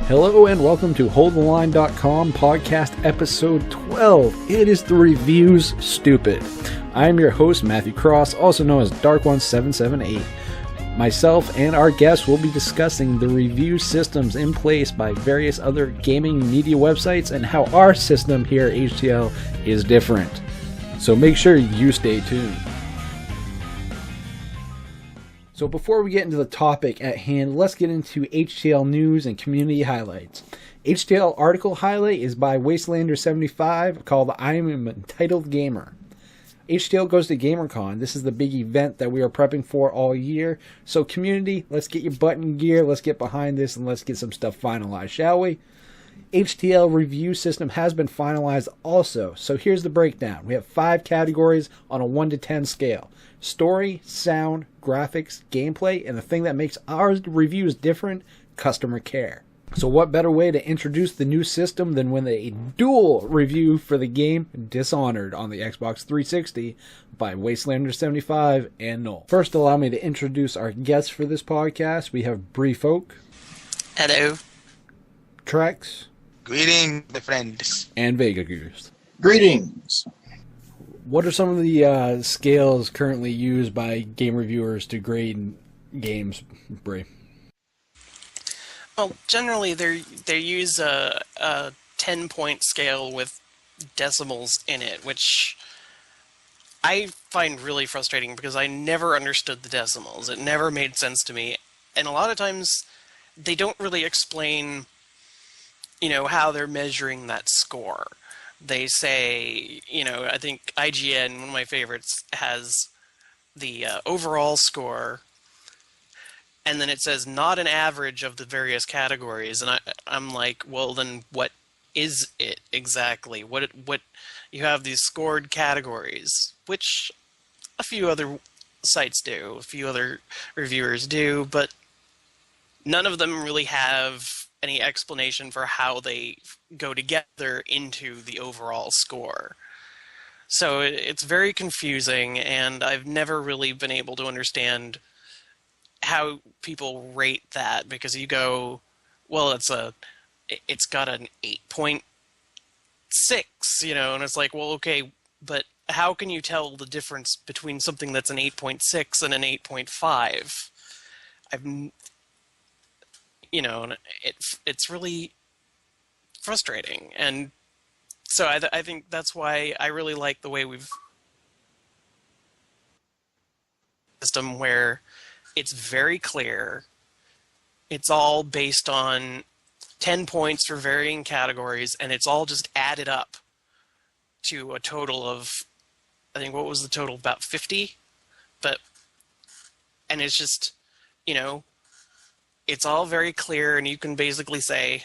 Hello and welcome to HoldTheLine.com podcast episode 12. It is the Reviews Stupid. I am your host, Matthew Cross, also known as Dark1778. Myself and our guests will be discussing the review systems in place by various other gaming media websites and how our system here at HTL is different. So make sure you stay tuned. So before we get into the topic at hand, let's get into HTL news and community highlights. HTL article highlight is by Wastelander75 called I Am an Entitled Gamer. HTL goes to GamerCon. This is the big event that we are prepping for all year. So community, let's get your butt in gear, let's get behind this, and let's get some stuff finalized, shall we? HTL review system has been finalized also. So here's the breakdown. We have 5 categories on a 1 to 10 scale. Story, sound, graphics, gameplay, and the thing that makes our reviews different, customer care. So what better way to introduce the new system than with a dual review for the game Dishonored on the Xbox 360 by Wastelander75 and Noel. First, allow me to introduce our guests for this podcast. We have Breefolk. Hello. Trex. Greetings, my friends. And Vega-Goose. Greetings. What are some of the scales currently used by game reviewers to grade games, Bree? Well, generally they use a 10-point scale with decimals in it, which I find really frustrating because I never understood the decimals. It never made sense to me, and a lot of times they don't really explain, how they're measuring that score. They say, I think IGN, one of my favorites, has the overall score, and then it says not an average of the various categories, and I'm like, well, then what is it exactly? What you have these scored categories, which a few other sites do, a few other reviewers do, but none of them really have any explanation for how they go together into the overall score. So it's very confusing, and I've never really been able to understand how people rate that, because you go, well, it's got an 8.6, and it's like, well, okay, but how can you tell the difference between something that's an 8.6 and an 8.5? And it's really frustrating, and so I think that's why I really like the way we've system where it's very clear. It's all based on 10 points for varying categories, and it's all just added up to a total of, I think, what was the total? About 50? And it's just, it's all very clear, and you can basically say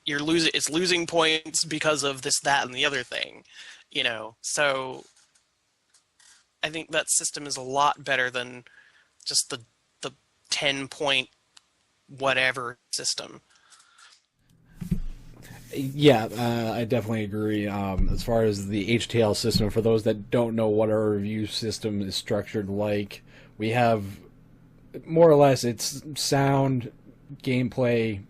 it's losing points because of this, that, and the other thing, So I think that system is a lot better than just the 10-point whatever system. Yeah, I definitely agree. As far as the HTL system, for those that don't know what our review system is structured like, we have more or less it's sound, gameplay,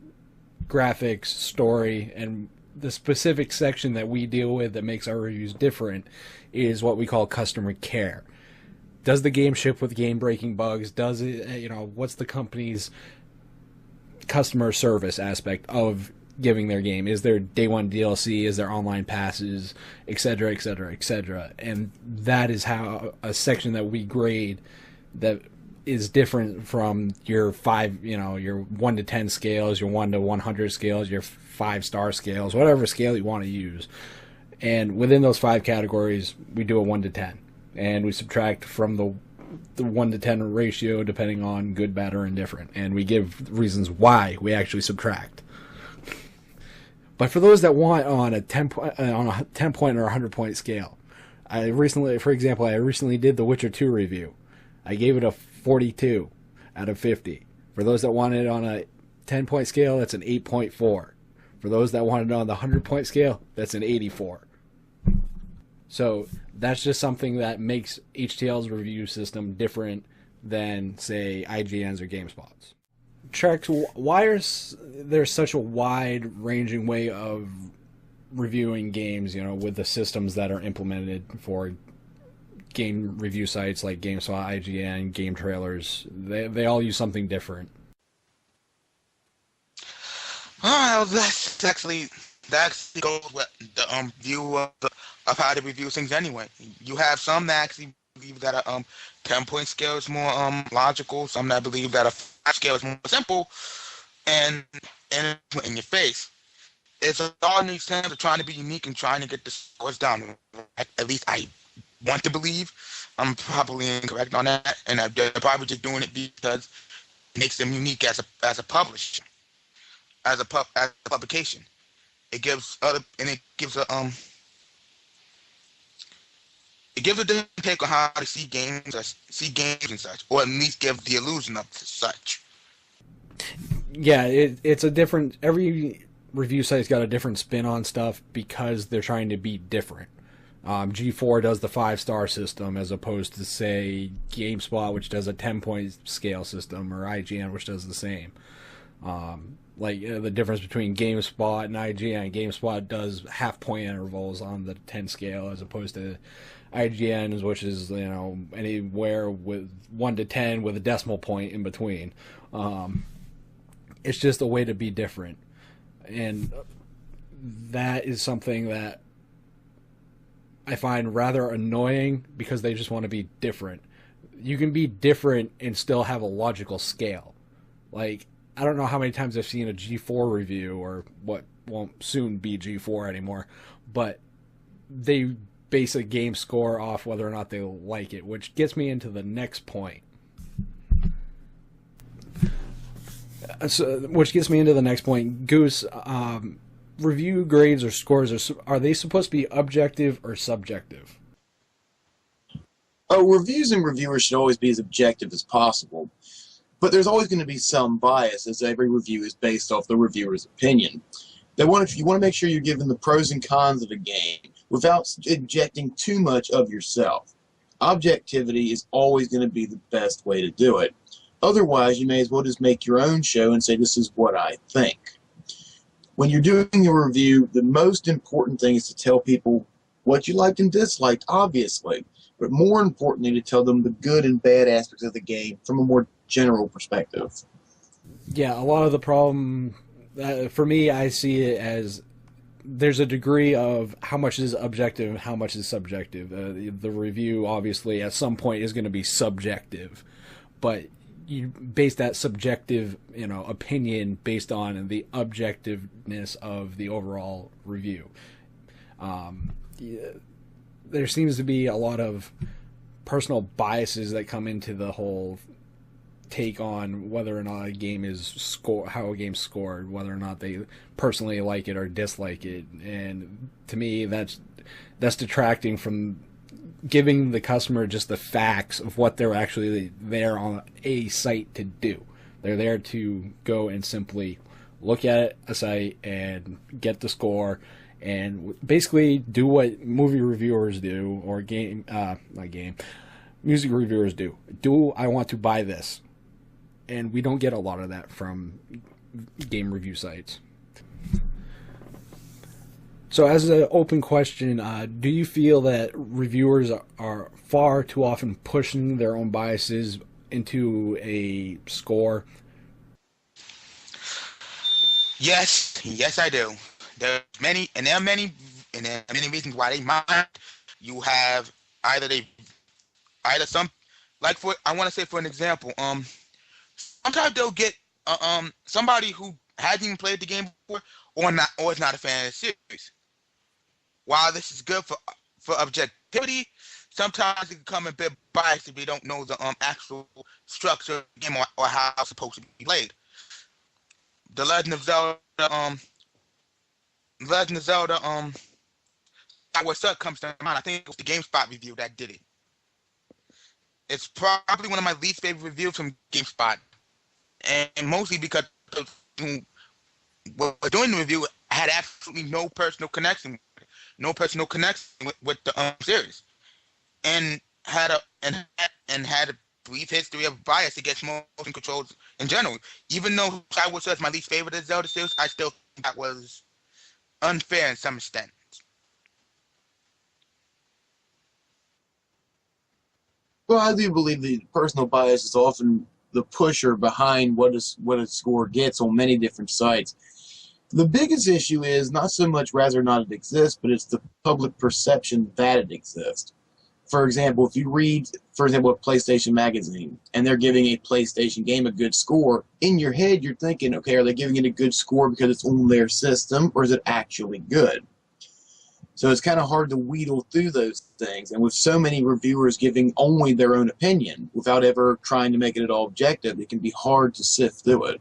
graphics, story, and the specific section that we deal with that makes our reviews different is what we call customer care. Does the game ship with game-breaking bugs? Does it, what's the company's customer service aspect of giving their game? Is there day one DLC? Is there online passes, etc., etc., etc.? And that is how a section that we grade that is different from your your 1 to 10 scales, your 1 to 100 scales, your 5-star scales, whatever scale you want to use. And within those 5 categories, we do a 1 to 10. And we subtract from the 1 to 10 ratio depending on good, bad, or indifferent. And we give reasons why we actually subtract. But for those that want on a 10 point or 100 point scale, I recently did the Witcher 2 review. I gave it a 42 out of 50. For those that want it on a 10 point scale, that's an 8.4. For those that want it on the 100 point scale, that's an 84. So that's just something that makes HTL's review system different than, say, IGN's or Gamespot's. Trex, why there such a wide-ranging way of reviewing games, with the systems that are implemented for game review sites like Gamespot, IGN, Game Trailers? They all use something different. Oh, that actually goes with the view of how to review things anyway. You have some that actually believe that a 10-point scale is more logical. Some that believe that a 5 scale is more simple and in your face. It's all in these terms of trying to be unique and trying to get the scores down. At least I want to believe. I'm probably incorrect on that, and they're probably just doing it because it makes them unique as a publisher, as a publication. It gives it gives a different take on how to see games and such, or at least give the illusion of such. Yeah, it's a different. Every review site's got a different spin on stuff because they're trying to be different. G4 does the 5-star system as opposed to, say, GameSpot, which does a 10-point scale system, or IGN, which does the same. The difference between GameSpot and IGN. GameSpot does half-point intervals on the 10 scale as opposed to IGN, which is, anywhere with 1 to 10 with a decimal point in between. It's just a way to be different. And that is something that I find rather annoying because they just want to be different. You can be different and still have a logical scale. Like, I don't know how many times I've seen a G4 review, or what won't soon be G4 anymore, but they base a game score off whether or not they like it, which gets me into the next point. Goose, review grades or scores, are they supposed to be objective or subjective? Reviews and reviewers should always be as objective as possible, but there's always going to be some bias, as every review is based off the reviewer's opinion. You want to make sure you're given the pros and cons of a game without injecting too much of yourself. Objectivity is always going to be the best way to do it. Otherwise, you may as well just make your own show and say, this is what I think. When you're doing a review, the most important thing is to tell people what you liked and disliked, obviously, but more importantly, to tell them the good and bad aspects of the game from a more general perspective. Yeah, a lot of the problem, for me, I see it as there's a degree of how much is objective and how much is subjective. The review, obviously, at some point is going to be subjective, but you base that subjective, opinion based on the objectiveness of the overall review. There seems to be a lot of personal biases that come into the whole take on whether or not a game is how a game's scored, whether or not they personally like it or dislike it, and to me, that's detracting from giving the customer just the facts of what they're actually there on a site to do. They're there to go and simply look at a site and get the score and basically do what movie reviewers do, or music reviewers do. Do I want to buy this? And we don't get a lot of that from game review sites. So as an open question, do you feel that reviewers are far too often pushing their own biases into a score? Yes, I do. There are many reasons why they mind. You have I want to say, for an example, sometimes they'll get somebody who hasn't even played the game before, or is not a fan of the series. While this is good for objectivity, sometimes it can come a bit biased if they don't know the actual structure of the game, or how it's supposed to be played. The Legend of Zelda Skyward Sword comes to mind. I think it was the GameSpot review that did it. It's probably one of my least favorite reviews from GameSpot, and mostly because doing the review had absolutely no personal connection with the series, and had brief history of bias against motion controls in general. Even though Skyward Sword is my least favorite of Zelda series, I still think that was unfair in some extent. Well, I do believe the personal bias is often the pusher behind what a score gets on many different sites. The biggest issue is not so much whether or not it exists, but it's the public perception that it exists. For example, if you read, for example, a PlayStation magazine, and they're giving a PlayStation game a good score, in your head you're thinking, okay, are they giving it a good score because it's on their system, or is it actually good? So it's kind of hard to wheedle through those things, and with so many reviewers giving only their own opinion without ever trying to make it at all objective, it can be hard to sift through it.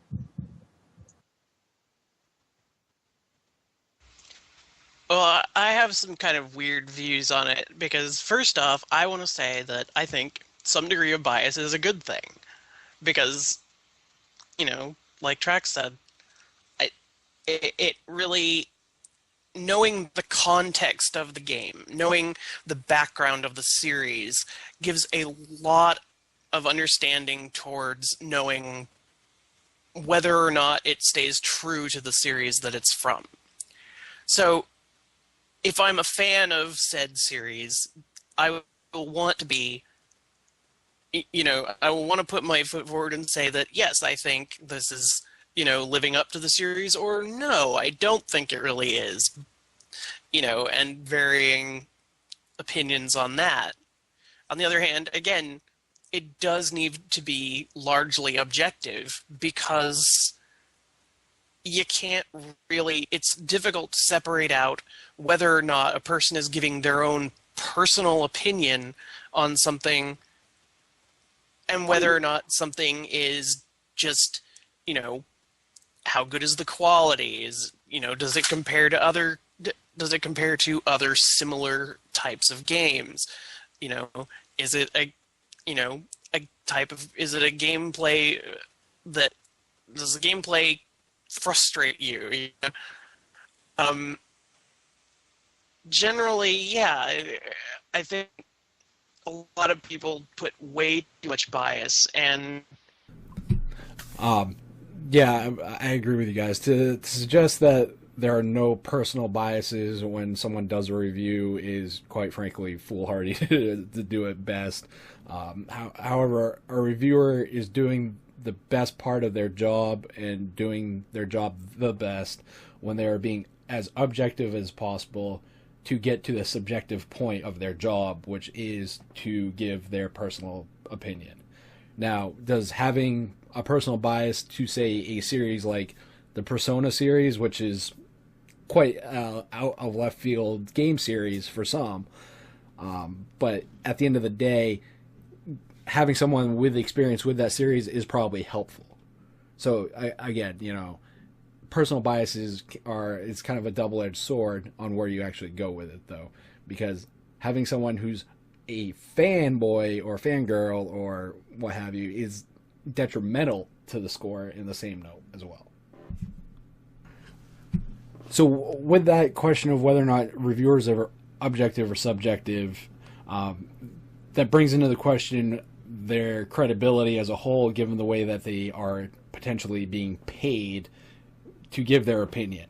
Well, I have some kind of weird views on it because, first off, I want to say that I think some degree of bias is a good thing because, like Trax said, it really, knowing the context of the game, knowing the background of the series, gives a lot of understanding towards knowing whether or not it stays true to the series that it's from. So, if I'm a fan of said series, I will want to be, I will want to put my foot forward and say that, yes, I think this is, living up to the series, or no, I don't think it really is, and varying opinions on that. On the other hand, again, it does need to be largely objective because you can't really, it's difficult to separate out whether or not a person is giving their own personal opinion on something and whether or not something is just, how good is the quality? Does it compare to other similar types of games? Is it a gameplay that, does the gameplay frustrate you? Generally, yeah, I think a lot of people put way too much bias, and Yeah, I agree with you guys. To suggest that there are no personal biases when someone does a review is, quite frankly, foolhardy to do it best. However, a reviewer is doing the best part of their job and doing their job the best when they are being as objective as possible to get to the subjective point of their job, which is to give their personal opinion. Now, does having a personal bias to, say, a series like the Persona series, which is quite out of left field game series for some, but at the end of the day, having someone with experience with that series is probably helpful. So again, personal biases it's kind of a double-edged sword on where you actually go with it, though, because having someone who's a fanboy or fangirl or what have you is detrimental to the score in the same note as well. So with that question of whether or not reviewers are objective or subjective, that brings into the question their credibility as a whole, given the way that they are potentially being paid to give their opinion.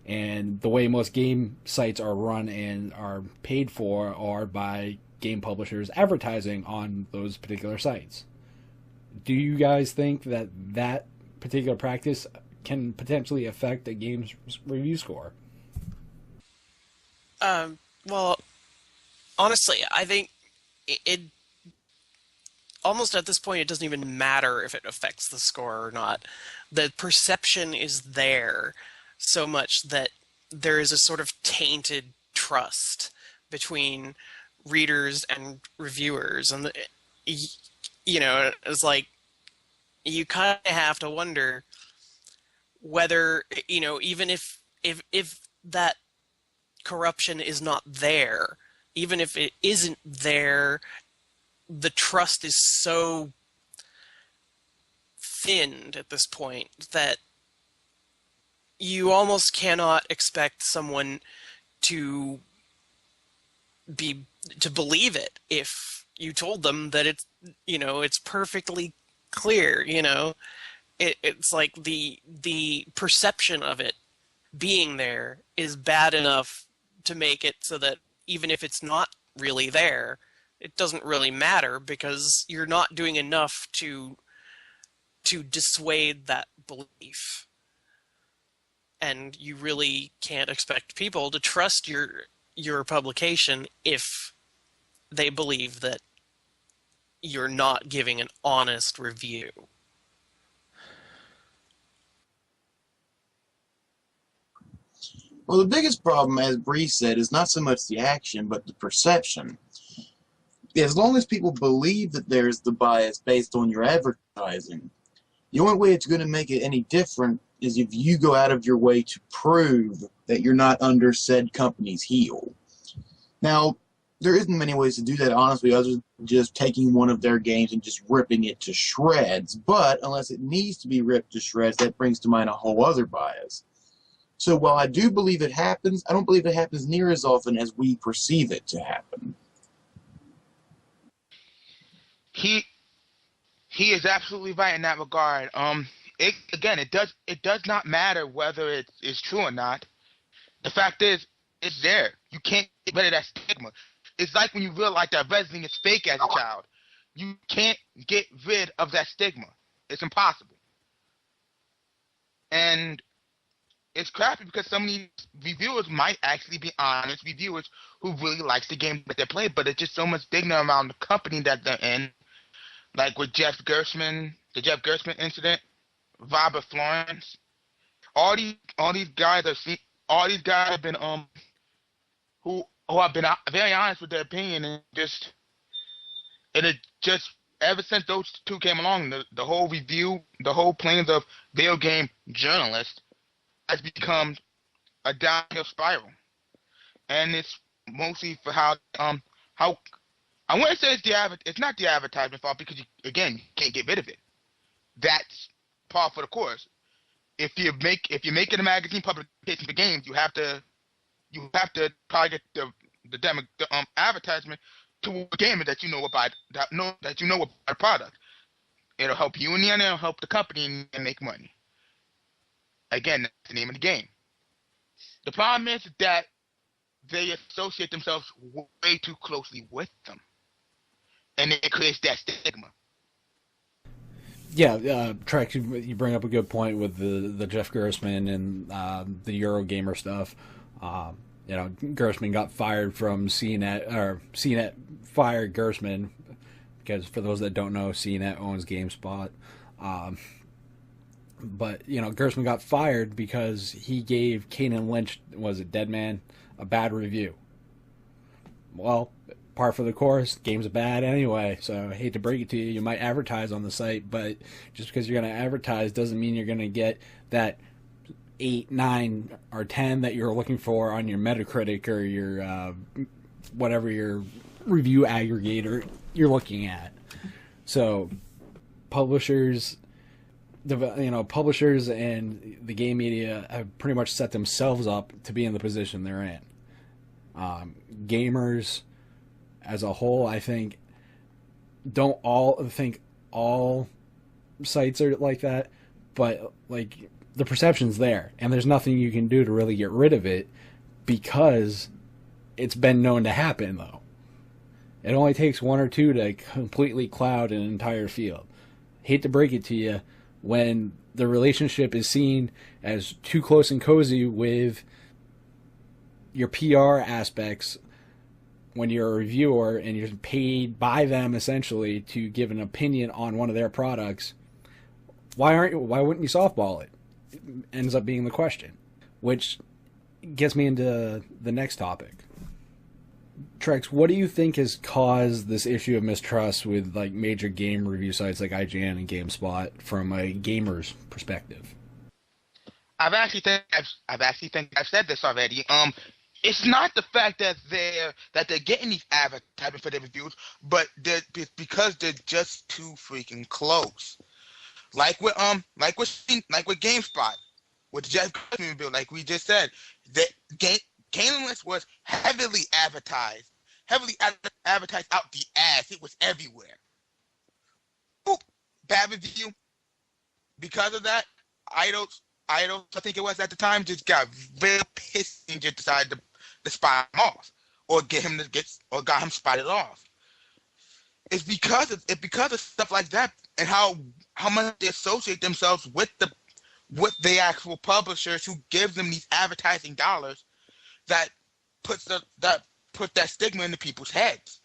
And the way most game sites are run and are paid for are by game publishers advertising on those particular sites. Do you guys think that that particular practice can potentially affect a game's review score? Well, honestly, I think it almost at this point, it doesn't even matter if it affects the score or not. The perception is there so much that there is a sort of tainted trust between readers and reviewers. And, it's like, you kind of have to wonder whether, even if that corruption is not there, even if it isn't there, the trust is so thinned at this point that you almost cannot expect someone to believe it if you told them that it's perfectly clear. It's like the perception of it being there is bad enough to make it so that even if it's not really there, it doesn't really matter because you're not doing enough to dissuade that belief. And you really can't expect people to trust your publication if they believe that you're not giving an honest review. Well, the biggest problem, as Bree said, is not so much the action, but the perception. As long as people believe that there's the bias based on your advertising, the only way it's going to make it any different is if you go out of your way to prove that you're not under said company's heel. Now, there isn't many ways to do that, honestly, other than just taking one of their games and just ripping it to shreds. But unless it needs to be ripped to shreds, that brings to mind a whole other bias. So while I do believe it happens, I don't believe it happens near as often as we perceive it to happen. He is absolutely right in that regard. It does not matter whether it's true or not. The fact is, it's there. You can't get rid of that stigma. It's like when you realize that wrestling is fake as a child. You can't get rid of that stigma. It's impossible. And it's crappy because some of these reviewers might actually be honest reviewers who really likes the game that they play, but it's just so much stigma around the company that they're in. Like with the Jeff Gerstmann incident, Robert Florence. All these guys have been who have been very honest with their opinion, and it just ever since those two came along, the whole review, the whole planes of video game journalists has become a downhill spiral, and it's mostly for how I wouldn't say it's not the advertisement fault because you can't get rid of it. That's par for the course. If you're making a magazine publication for games, you have to target the advertisement to a gamer that you know about the product. It'll help you in the end. It'll help the company and make money. Again, that's the name of the game. The problem is that they associate themselves way too closely with them, and it creates that stigma. Yeah, Trex, you bring up a good point with the Jeff Gerstmann and the Eurogamer stuff. Gerstmann got fired from CNET, or CNET fired Gerstmann because, for those that don't know, CNET owns GameSpot. But Gerstmann got fired because he gave Kane Lynch, was it Deadman, a bad review. Well, par for the course, games are bad anyway, so I hate to break it to you, you might advertise on the site, but just because you're going to advertise doesn't mean you're going to get that 8, 9, or 10 that you're looking for on your Metacritic or your whatever your review aggregator you're looking at. So publishers and the game media have pretty much set themselves up to be in the position they're in. Gamers as a whole, I think, don't all think all sites are like that, but like the perception's there, and there's nothing you can do to really get rid of it because it's been known to happen. Though it only takes one or two to completely cloud an entire field. Hate to break it to you, when the relationship is seen as too close and cozy with your PR aspects, when you're a reviewer and you're paid by them essentially to give an opinion on one of their products, why wouldn't you softball it? It ends up being the question, which gets me into the next topic. Trex, what do you think has caused this issue of mistrust with like major game review sites like IGN and GameSpot from a gamer's perspective? I've actually think I've said this already. It's not the fact that they're getting these advertisements for their reviews, but because they're just too freaking close. Like with GameSpot, with Jeff Gerstmann review, like we just said, that Gameless was heavily advertised advertised out the ass. It was everywhere. Boop, bad review. Because of that, Idols, I think it was at the time, just got real pissed and just decided to spot him off, or got him spotted off. It's because of stuff like that, and how much they associate themselves with the actual publishers who give them these advertising dollars, that put that stigma into people's heads.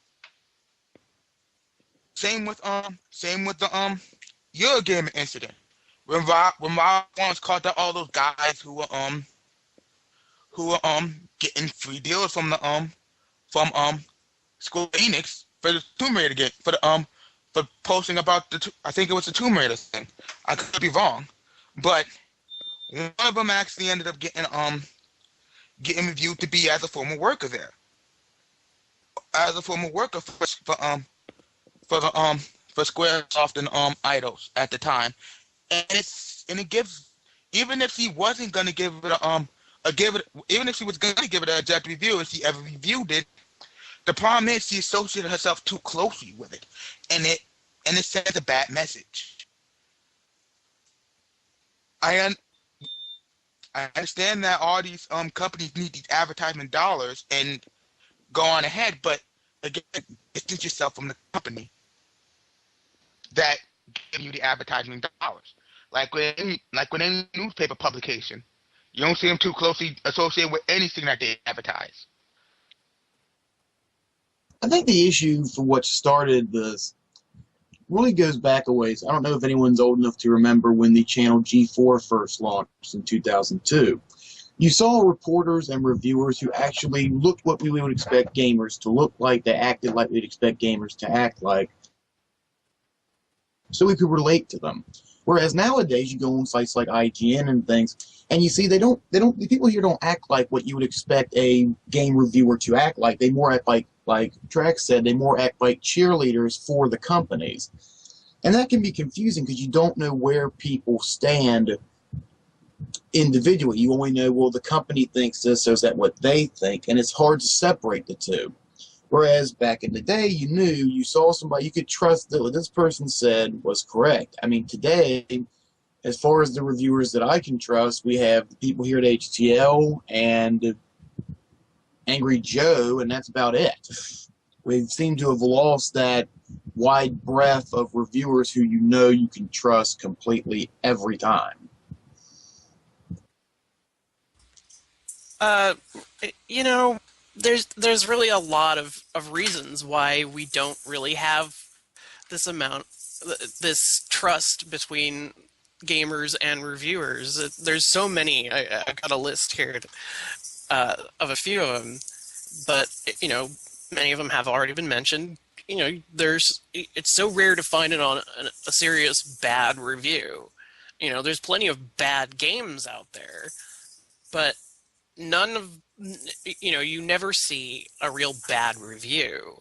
Same with the Eurogamer incident. When Rob once called out all those guys who were getting free deals from Square Enix for the Tomb Raider game, for posting about I think it was the Tomb Raider thing. I could be wrong, but one of them actually ended up getting reviewed to be as a former worker there, as a former worker for Squaresoft and Idols at the time. And it gives, even if he wasn't gonna give it even if she was gonna give it an objective review, and she ever reviewed it, the problem is she associated herself too closely with it, and it sends a bad message. I understand that all these companies need these advertisement dollars and go on ahead, but again, distance yourself from the company that give you the advertisement dollars. Like with any newspaper publication, you don't see them too closely associated with anything that they advertise. I think the issue for what started this really goes back a ways. I don't know if anyone's old enough to remember when the channel G4 first launched in 2002. You saw reporters and reviewers who actually looked what we would expect gamers to look like. They acted like we'd expect gamers to act like, so we could relate to them. Whereas nowadays, you go on sites like IGN and things, and you see the people here don't act like what you would expect a game reviewer to act like. They more act like Trex said, they more act like cheerleaders for the companies. And that can be confusing because you don't know where people stand individually. You only know, well, the company thinks this, so is that what they think? And it's hard to separate the two. Whereas back in the day, you saw somebody, you could trust that what this person said was correct. I mean, today, as far as the reviewers that I can trust, we have the people here at HTL and Angry Joe, and that's about it. We seem to have lost that wide breadth of reviewers who you can trust completely every time. There's really a lot of reasons why we don't really have this trust between gamers and reviewers. There's so many. I've got a list here of a few of them, but many of them have already been mentioned. It's so rare to find it on a serious bad review. There's plenty of bad games out there, but none of you never see a real bad review.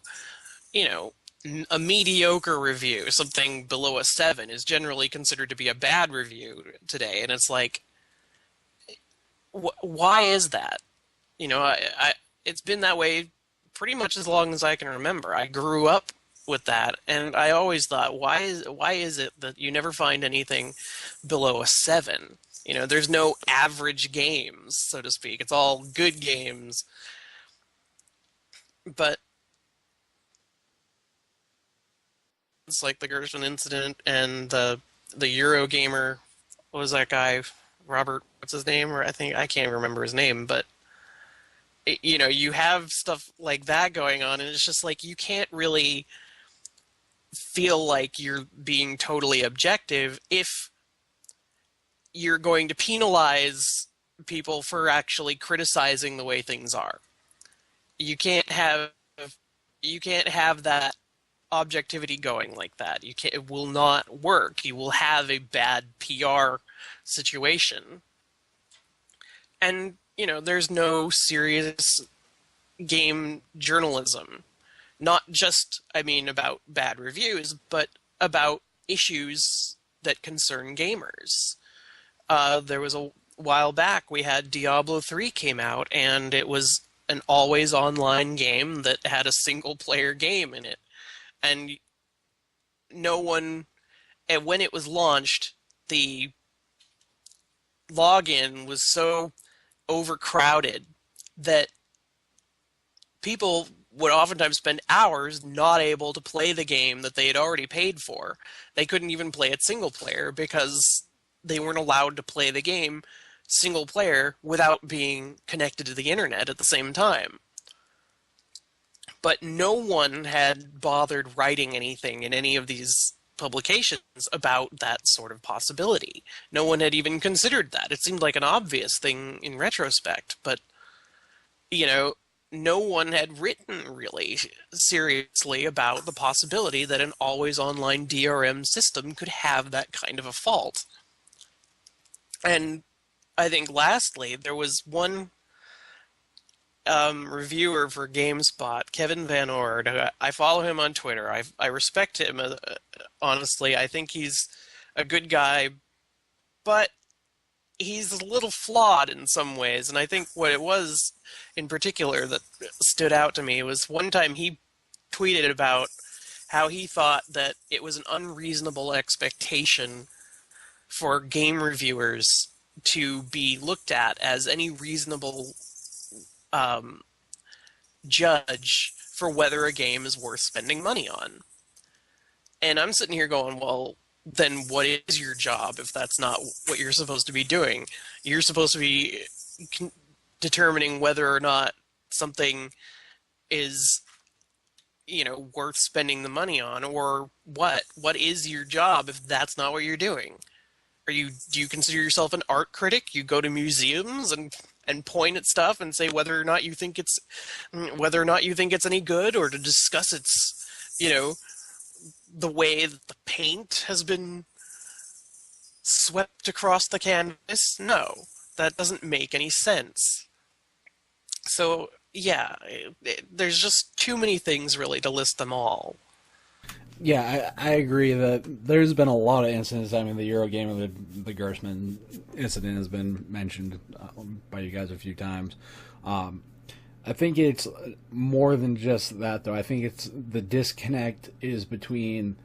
A mediocre review, something below a 7, is generally considered to be a bad review today, and it's like, why is that? It's been that way pretty much as long as I can remember. I grew up with that, and I always thought, why is it that you never find anything below a 7? There's no average games, so to speak. It's all good games. But it's like the Gershwin incident and the Eurogamer. What was that guy? Robert, what's his name? Or I can't remember his name, but you have stuff like that going on, and it's just like you can't really feel like you're being totally objective if you're going to penalize people for actually criticizing the way things are. You can't have that objectivity going like that. It will not work. You will have a bad PR situation. And, there's no serious game journalism. Not just, about bad reviews, but about issues that concern gamers. There was a while back we had Diablo 3 came out, and it was an always online game that had a single player game in it. And no one, and when it was launched, the login was so overcrowded that people would oftentimes spend hours not able to play the game that they had already paid for. They couldn't even play it single player because they weren't allowed to play the game single player without being connected to the internet at the same time. But no one had bothered writing anything in any of these publications about that sort of possibility. No one had even considered that. It seemed like an obvious thing in retrospect, but, you know, no one had written really seriously about the possibility that an always online DRM system could have that kind of a fault. And I think lastly, there was one reviewer for GameSpot, Kevin Van Ord. I follow him on Twitter. I respect him, honestly. I think he's a good guy, but he's a little flawed in some ways. And I think what it was in particular that stood out to me was one time he tweeted about how he thought that it was an unreasonable expectation for game reviewers to be looked at as any reasonable judge for whether a game is worth spending money on. And I'm sitting here going, well, then what is your job if that's not what you're supposed to be doing? You're supposed to be determining whether or not something is, you know, worth spending the money on, or what? What is your job if that's not what you're doing? Do you consider yourself an art critic? You go to museums and point at stuff and say whether or not you think it's any good, or to discuss its, you know, the way that the paint has been swept across the canvas? No, that doesn't make any sense. So yeah, there's just too many things really to list them all. Yeah, I agree that there's been a lot of incidents. I mean, the Eurogamer, the Gersman incident has been mentioned by you guys a few times. I think it's more than just that, though. I think it's the disconnect is between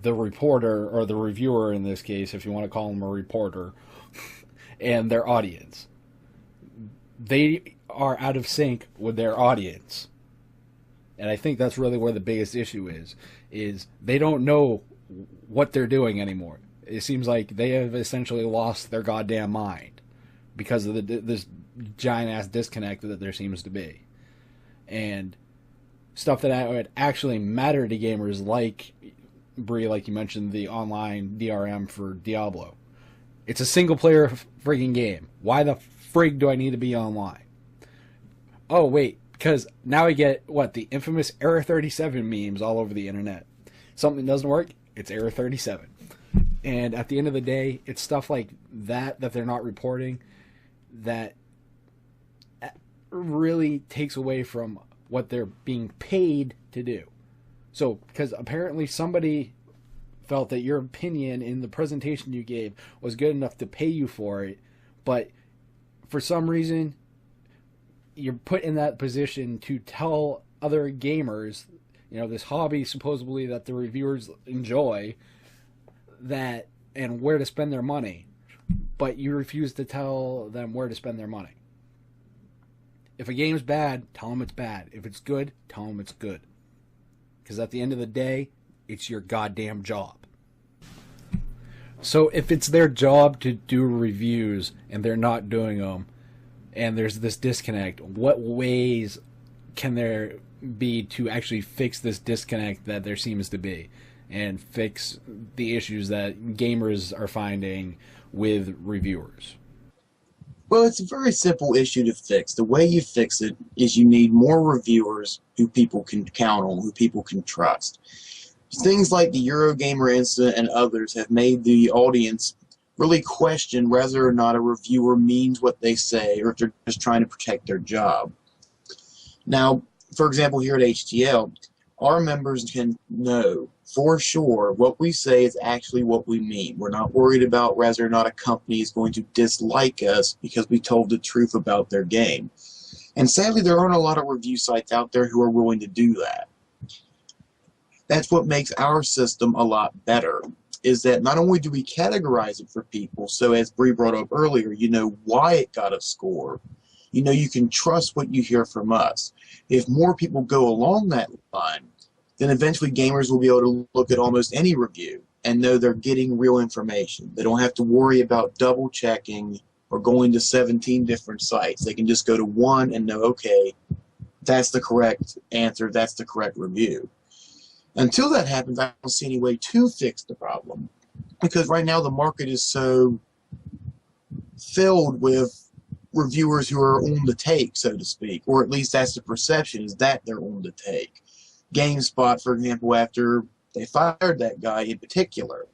the reporter, or the reviewer in this case, if you want to call him a reporter, and their audience. They are out of sync with their audience. And I think that's really where the biggest issue is they don't know what they're doing anymore. It seems like they have essentially lost their goddamn mind because of this giant-ass disconnect that there seems to be. And stuff that would actually matter to gamers, like, Bree, like you mentioned, the online DRM for Diablo. It's a single-player frigging game. Why the frig do I need to be online? Oh, wait. Because now I get, the infamous Error 37 memes all over the internet. Something doesn't work, it's Error 37. And at the end of the day, it's stuff like that they're not reporting that really takes away from what they're being paid to do. So, because apparently somebody felt that your opinion in the presentation you gave was good enough to pay you for it, but for some reason you're put in that position to tell other gamers, you know, this hobby supposedly that the reviewers enjoy, that and where to spend their money, but you refuse to tell them where to spend their money. If a game's bad, tell them it's bad. If it's good, tell them it's good. Because at the end of the day, it's your goddamn job. So if it's their job to do reviews and they're not doing them, and there's this disconnect, what ways can there be to actually fix this disconnect that there seems to be, and fix the issues that gamers are finding with reviewers? Well, it's a very simple issue to fix. The way you fix it is you need more reviewers who people can count on, who people can trust. Things like the Eurogamer incident and others have made the audience really question whether or not a reviewer means what they say, or if they're just trying to protect their job. Now, for example, here at HTL, our members can know for sure what we say is actually what we mean. We're not worried about whether or not a company is going to dislike us because we told the truth about their game. And sadly, there aren't a lot of review sites out there who are willing to do that. That's what makes our system a lot better, is that not only do we categorize it for people, so as Bree brought up earlier, you know why it got a score. You know you can trust what you hear from us. If more people go along that line, then eventually gamers will be able to look at almost any review and know they're getting real information. They don't have to worry about double checking or going to 17 different sites. They can just go to one and know, okay, that's the correct answer, that's the correct review. Until that happens, I don't see any way to fix the problem, because right now the market is so filled with reviewers who are on the take, so to speak, or at least that's the perception, is that they're on the take. Gamespot, for example, after they fired that guy in particular,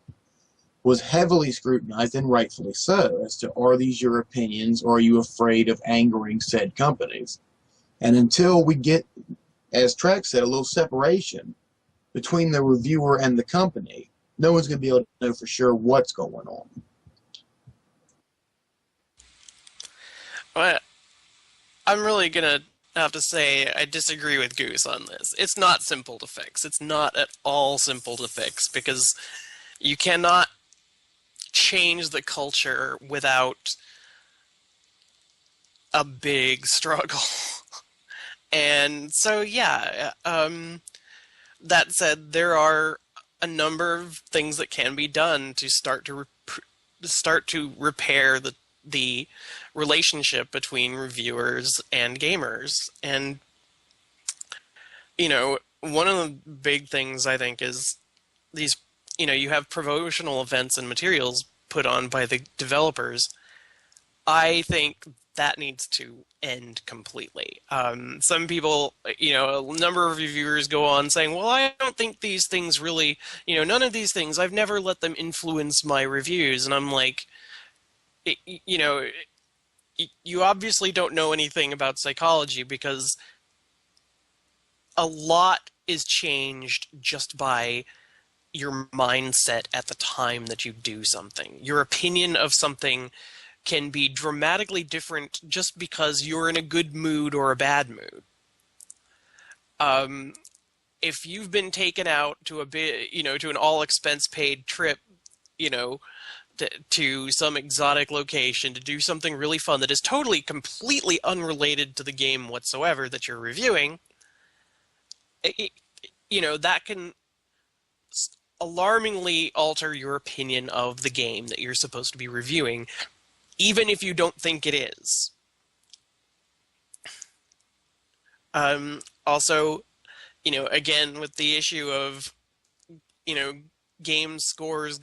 was heavily scrutinized, and rightfully so, as to, are these your opinions, or are you afraid of angering said companies? And until we get, as Trex said, a little separation between the reviewer and the company, no one's going to be able to know for sure what's going on. Well, I'm really going to have to say I disagree with Goose on this. It's not simple to fix. It's not at all simple to fix, because you cannot change the culture without a big struggle. And so, yeah, that said, there are a number of things that can be done to start to repair the relationship between reviewers and gamers. And, you know, one of the big things I think is these, you know, you have promotional events and materials put on by the developers. I think that needs to end completely. Some people, you know, a number of reviewers go on saying, well, I don't think these things really, you know, none of these things, I've never let them influence my reviews. And I'm like, you know, you obviously don't know anything about psychology, because a lot is changed just by your mindset at the time that you do something. Your opinion of something can be dramatically different just because you're in a good mood or a bad mood. If you've been taken out to to an all-expense-paid trip, you know, to some exotic location to do something really fun that is totally, completely unrelated to the game whatsoever that you're reviewing, you know, that can alarmingly alter your opinion of the game that you're supposed to be reviewing, even if you don't think it is. Also, you know, again, with the issue of, you know, game scores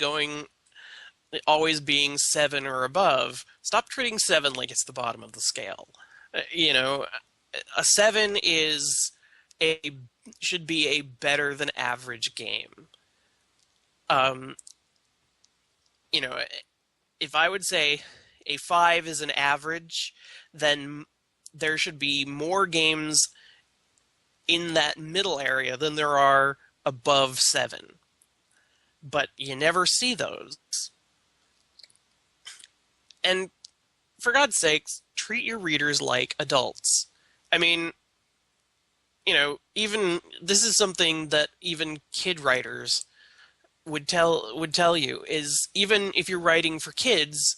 always being 7 or above, stop treating 7 like it's the bottom of the scale. You know, a 7 should be a better than average game. You know, if I would say a 5 is an average, then there should be more games in that middle area than there are above 7. But you never see those. And for God's sakes, treat your readers like adults. I mean, you know, even this is something that even kid writers would tell you, is even if you're writing for kids,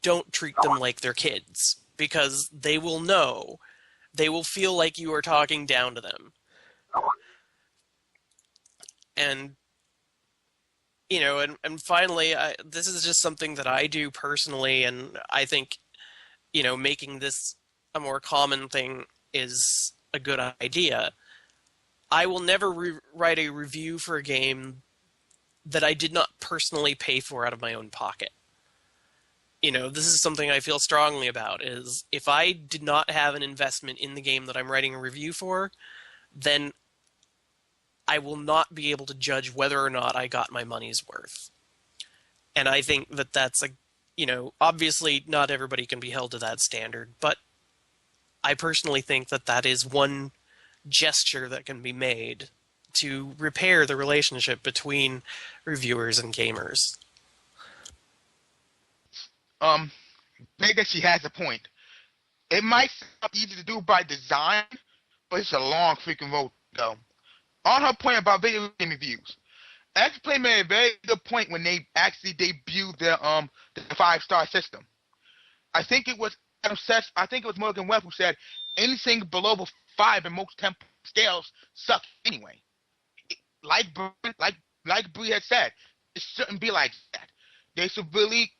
don't treat them like they're kids, because they will know. They will feel like you are talking down to them. And, you know, and finally, this is just something that I do personally, and I think, you know, making this a more common thing is a good idea. I will never write a review for a game that I did not personally pay for out of my own pocket. You know, this is something I feel strongly about, is if I did not have an investment in the game that I'm writing a review for, then I will not be able to judge whether or not I got my money's worth. And I think that that's you know, obviously not everybody can be held to that standard, but I personally think that that is one gesture that can be made to repair the relationship between reviewers and gamers. Vega, she has a point. It might sound easy to do by design, but it's a long freaking road to go. On her point about video game reviews, XPlay made a very good point when they actually debuted the 5-star system. I think it was I think it was Morgan Webb who said anything below the 5 in most 10 scales sucks anyway. Like Bree had said, it shouldn't be like that. They should really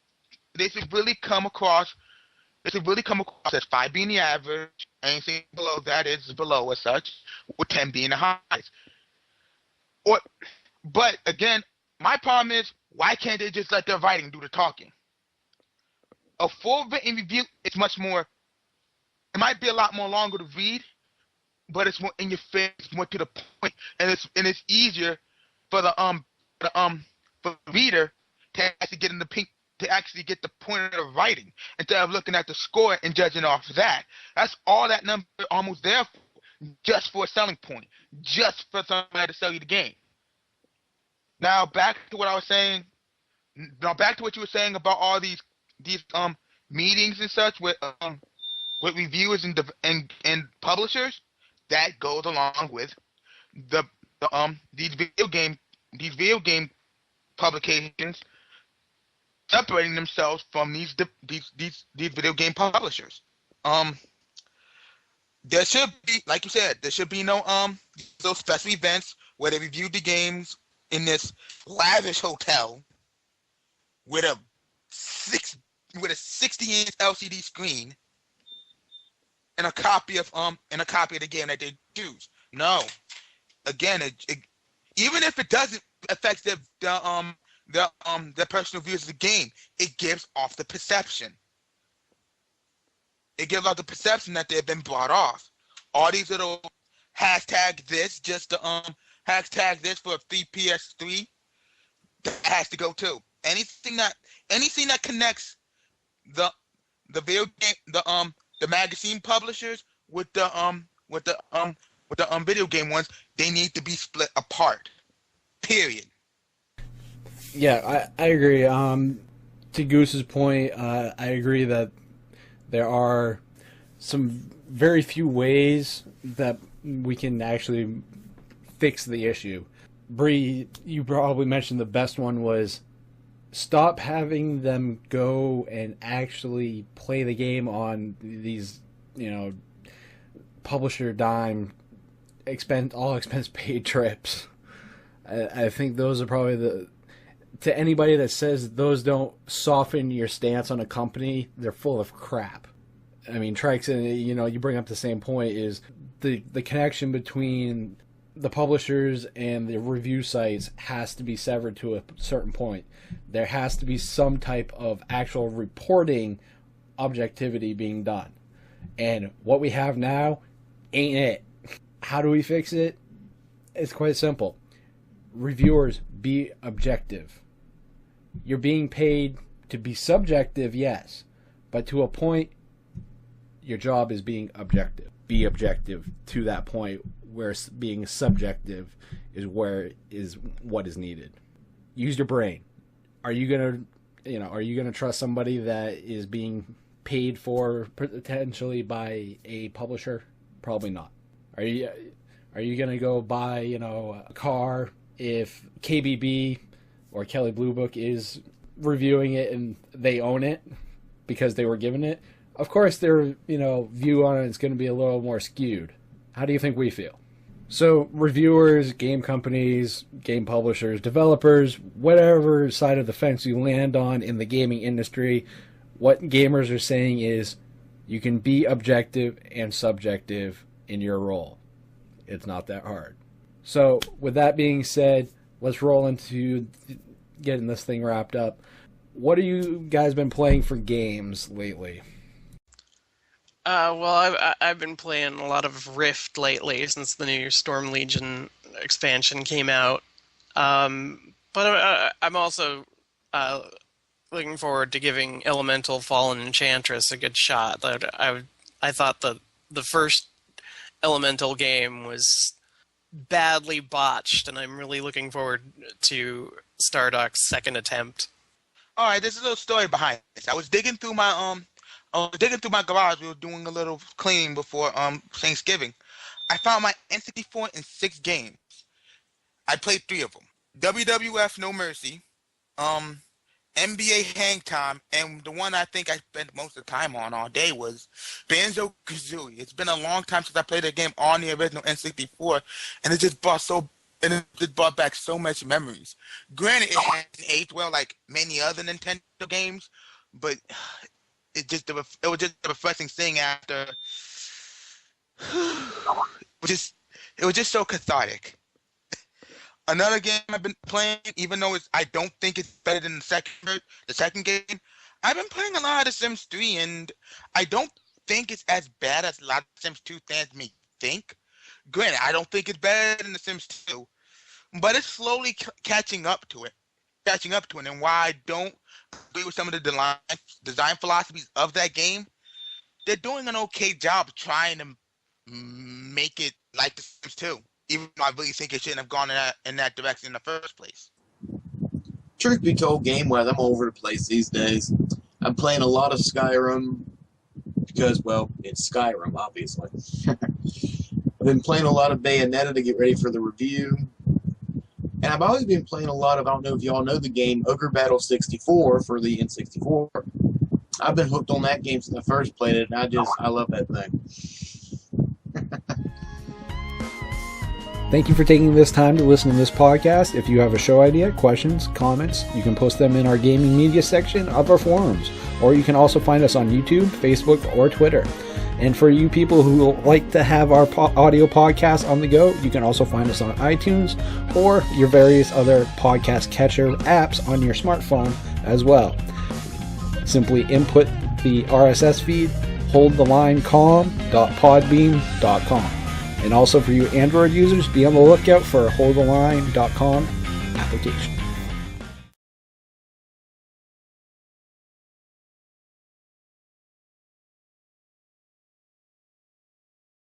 come across. They should really come across as 5 being the average, anything below that is below as such, with 10 being the highest. But again, my problem is, why can't they just let their writing do the talking? A full written review is much more. It might be a lot more longer to read, but it's more in your face, more to the point, and it's easier for for the reader to actually get get the point of the writing instead of looking at the score and judging off that. That's all that number almost there for, just for a selling point, just for somebody to sell you the game. Now back to what I was saying. Now back to what you were saying about all these meetings and such with reviewers and publishers. That goes along with these video game publications separating themselves from these video game publishers. There should be, like you said, there should be no those special events where they review the games in this lavish hotel with a 60-inch LCD screen and a copy of the game that they choose. No, again, even if it doesn't affect their personal views of the game, it gives off the perception. It gives off the perception that they've been bought off. All these little hashtag this, just to hashtag this for a free PS3, that has to go too. Anything that connects the video game, the magazine publishers with the video game ones, they need to be split apart. Period. Yeah, I agree. To Goose's point, I agree that there are some very few ways that we can actually fix the issue. Bree, you probably mentioned the best one was stop having them go and actually play the game on these, publisher dime, all expense paid trips. I think those are probably to anybody that says those don't soften your stance on a company, they're full of crap. I mean, Trex, you bring up the same point, is the connection between the publishers and the review sites has to be severed to a certain point. There has to be some type of actual reporting objectivity being done. And what we have now ain't it. How do we fix it? It's quite simple. Reviewers, be objective. You're being paid to be subjective, yes, but to a point, your job is being objective. Be objective to that point where being subjective is what is needed. Use your brain. Are you gonna trust somebody that is being paid for potentially by a publisher? Probably not. Are you gonna go buy a car if KBB or Kelly Blue Book is reviewing it and they own it because they were given it? Of course, their view on it is going to be a little more skewed. How do you think we feel? So, reviewers, game companies, game publishers, developers, whatever side of the fence you land on in the gaming industry, what gamers are saying is you can be objective and subjective in your role. It's not that hard. So, with that being said, let's roll into getting this thing wrapped up. What have you guys been playing for games lately? Well, I've been playing a lot of Rift lately since the new Storm Legion expansion came out. But I'm also looking forward to giving Elemental Fallen Enchantress a good shot. I thought the first Elemental game was badly botched, and I'm really looking forward to Stardock's second attempt. All right, there's a little story behind this. I was digging through my I was digging through my garage. We were doing a little cleaning before Thanksgiving. I found my N64 in 6 games. I played 3 of them. WWF No Mercy, um, NBA Hang Time, and the one I think I spent most of the time on all day was Banjo-Kazooie. It's been a long time since I played a game on the original N64, and it just brought back so much memories. Granted, it hasn't aged well like many other Nintendo games, but it was just a refreshing thing after. It was just so cathartic. Another game I've been playing, even though I don't think it's better than the second game. I've been playing a lot of The Sims 3, and I don't think it's as bad as a lot of Sims 2 fans may think. Granted, I don't think it's better than The Sims 2, but it's slowly catching up to it. And while I don't agree with some of the design philosophies of that game, they're doing an okay job trying to make it like The Sims 2. Even though I really think it shouldn't have gone in that direction in the first place. Truth be told, game-wise, I'm all over the place these days. I'm playing a lot of Skyrim because, well, it's Skyrim, obviously. I've been playing a lot of Bayonetta to get ready for the review. And I've always been playing a lot of, I don't know if y'all know the game, Ogre Battle 64 for the N64. I've been hooked on that game since I first played it, and I love that thing. Thank you for taking this time to listen to this podcast. If you have a show idea, questions, comments, you can post them in our gaming media section of our forums, or you can also find us on YouTube, Facebook, or Twitter. And for you people who like to have our audio podcast on the go, you can also find us on iTunes or your various other podcast catcher apps on your smartphone as well. Simply input the RSS feed, holdthelinecom.podbean.com. And also for you Android users, be on the lookout for holdtheline.com application.